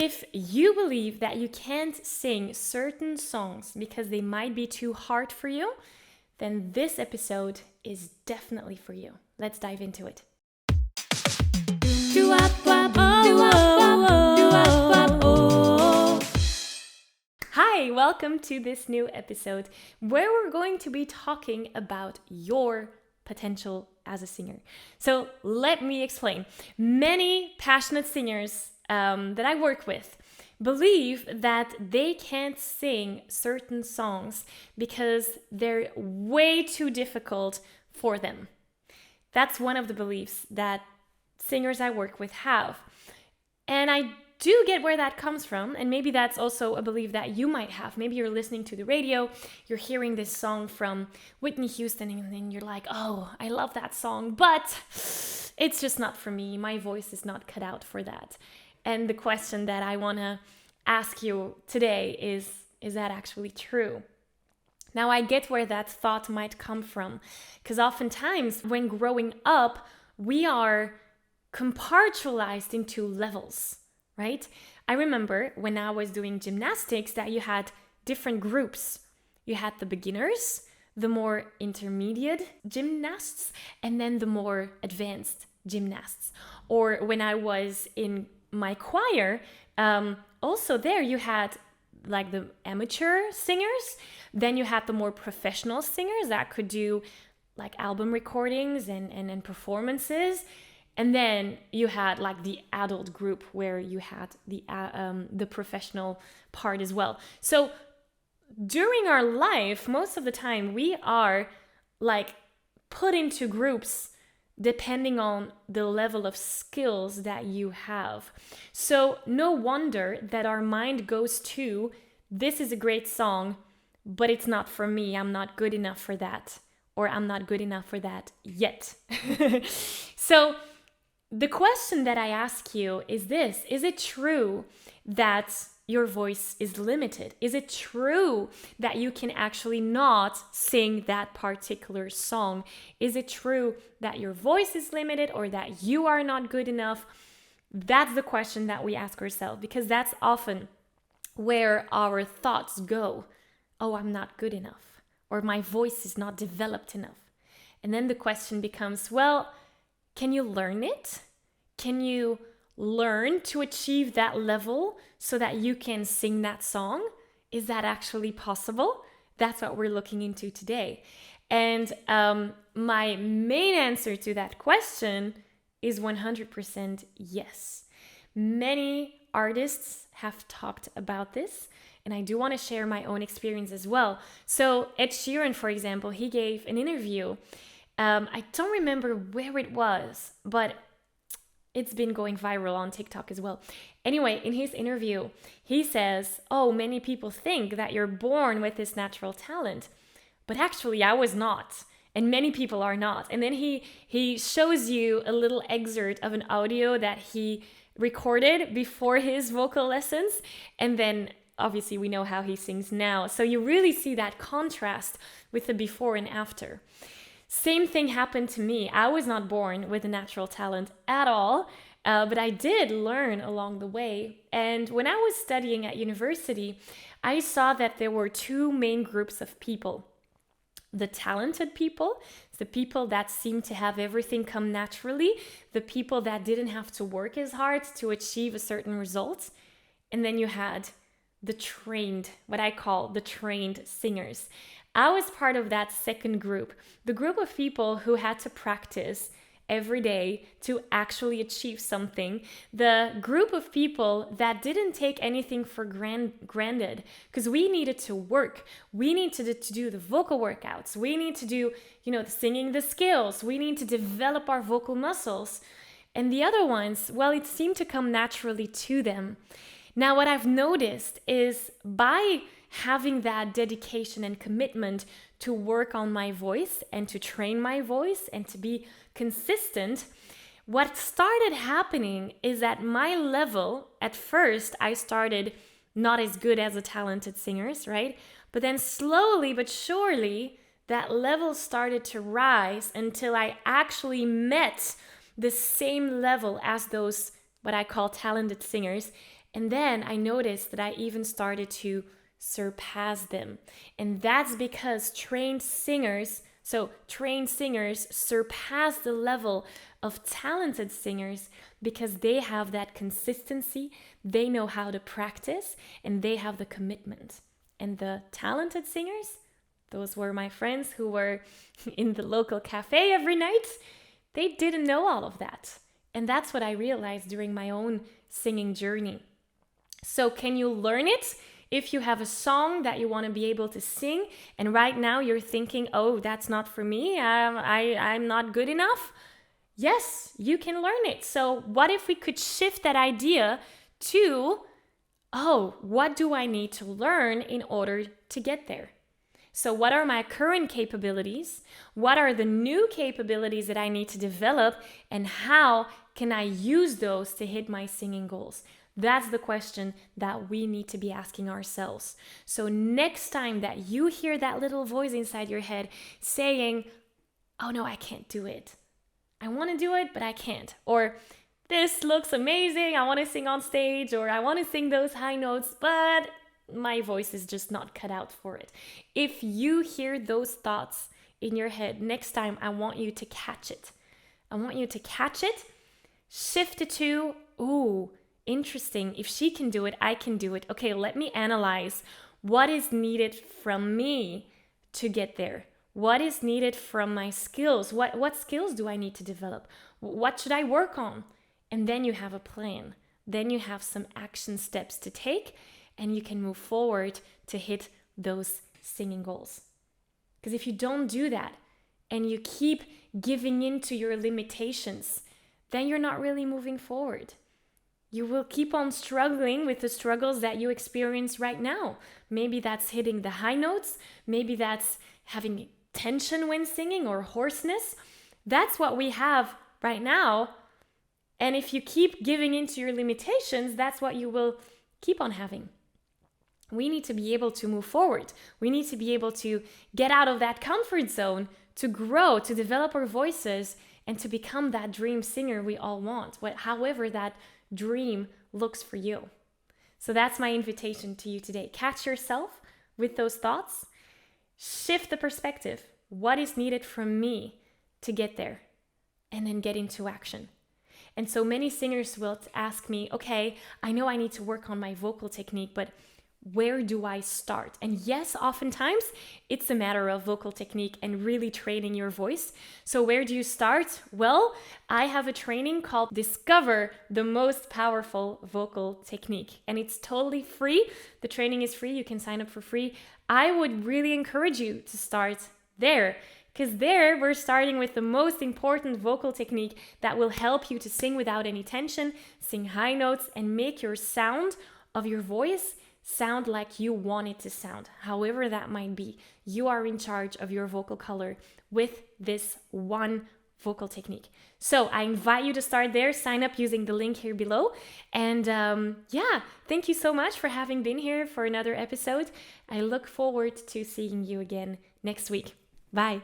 If you believe that you can't sing certain songs because they might be too hard for you, then this episode is definitely for you. Let's dive into it. Hi, welcome to this new episode where we're going to be talking about your potential as a singer. So let me explain. Many passionate singers that I work with believe that they can't sing certain songs because they're way too difficult for them. That's one of the beliefs that singers I work with have. And I do get where that comes from, and maybe that's also a belief that you might have. Maybe you're listening to the radio, you're hearing this song from Whitney Houston, and then you're like, oh, I love that song, but it's just not for me. My voice is not cut out for that. And the question that I want to ask you today is that actually true? Now, I get where that thought might come from, because oftentimes when growing up, we are compartmentalized into levels, right? I remember when I was doing gymnastics that you had different groups. You had the beginners, the more intermediate gymnasts, and then the more advanced gymnasts. Or when I was in my choir, also there you had like the amateur singers, then you had the more professional singers that could do like album recordings and performances, and then you had like the adult group where you had the professional part as well. So during our life, most of the time we are like put into groups depending on the level of skills that you have. So no wonder that our mind goes to, this is a great song, but it's not for me. I'm not good enough for that, or I'm not good enough for that yet. So the question that I ask you is this: is it true that your voice is limited? Is it true that you can actually not sing that particular song? Is it true that your voice is limited or that you are not good enough? That's the question that we ask ourselves, because that's often where our thoughts go. Oh, I'm not good enough, or my voice is not developed enough. And then the question becomes, well, can you learn it? Can you learn to achieve that level so that you can sing that song? Is that actually possible? That's what we're looking into today. And my main answer to that question is 100% yes. Many artists have talked about this, and I do want to share my own experience as well. So Ed Sheeran, for example, he gave an interview. I don't remember where it was, but it's been going viral on TikTok as well. Anyway, in his interview, he says, oh, many people think that you're born with this natural talent, but actually I was not. And many people are not. And then he shows you a little excerpt of an audio that he recorded before his vocal lessons. And then obviously we know how he sings now. So you really see that contrast with the before and after. Same thing happened to me. I was not born with a natural talent at all, but I did learn along the way. And when I was studying at university, I saw that there were two main groups of people. The talented people, the people that seemed to have everything come naturally, the people that didn't have to work as hard to achieve a certain result. And then you had the trained, what I call the trained singers. I was part of that second group, the group of people who had to practice every day to actually achieve something, the group of people that didn't take anything for granted, because we needed to work, we needed to do the vocal workouts, we need to do, the singing, the skills, we need to develop our vocal muscles. And the other ones, well, it seemed to come naturally to them. Now, what I've noticed is by having that dedication and commitment to work on my voice and to train my voice and to be consistent, what started happening is that my level, at first, I started not as good as the talented singers, right? But then slowly but surely, that level started to rise until I actually met the same level as those, what I call talented singers. And then I noticed that I even started to surpass them. And that's because trained singers surpass the level of talented singers because they have that consistency, they know how to practice, and they have the commitment. And the talented singers, those were my friends who were in the local cafe every night, they didn't know all of that. And that's what I realized during my own singing journey. So can you learn it? If you have a song that you want to be able to sing, and right now you're thinking, oh, that's not for me, I'm not good enough. Yes, you can learn it. So what if we could shift that idea to, oh, what do I need to learn in order to get there? So what are my current capabilities? What are the new capabilities that I need to develop? And how can I use those to hit my singing goals? That's the question that we need to be asking ourselves. So next time that you hear that little voice inside your head saying, oh no, I can't do it. I want to do it, but I can't. Or this looks amazing. I want to sing on stage, or I want to sing those high notes, but my voice is just not cut out for it. If you hear those thoughts in your head, next time I want you to catch it. I want you to catch it, shift it to, ooh, interesting. If she can do it, I can do it. Okay, let me analyze what is needed from me to get there. What is needed from my skills? What skills do I need to develop? What should I work on? And then you have a plan. Then you have some action steps to take, and you can move forward to hit those singing goals. Because if you don't do that and you keep giving in to your limitations, then you're not really moving forward. You will keep on struggling with the struggles that you experience right now. Maybe that's hitting the high notes. Maybe that's having tension when singing or hoarseness. That's what we have right now. And if you keep giving into your limitations, that's what you will keep on having. We need to be able to move forward. We need to be able to get out of that comfort zone, to grow, to develop our voices, and to become that dream singer we all want, however that dream looks for you. So that's my invitation to you today. Catch yourself with those thoughts. Shift the perspective. What is needed from me to get there? And then get into action. And so many singers will ask me, okay, I know I need to work on my vocal technique, but where do I start? And yes, oftentimes it's a matter of vocal technique and really training your voice. So where do you start? Well, I have a training called Discover the Most Powerful Vocal Technique, and it's totally free. The training is free. You can sign up for free. I would really encourage you to start there, because there we're starting with the most important vocal technique that will help you to sing without any tension, sing high notes, and make your sound of your voice sound like you want it to sound, however that might be. You are in charge of your vocal color with this one vocal technique. So I invite you to start there. Sign up using the link here below. And thank you so much for having been here for another episode. I look forward to seeing you again next week. Bye.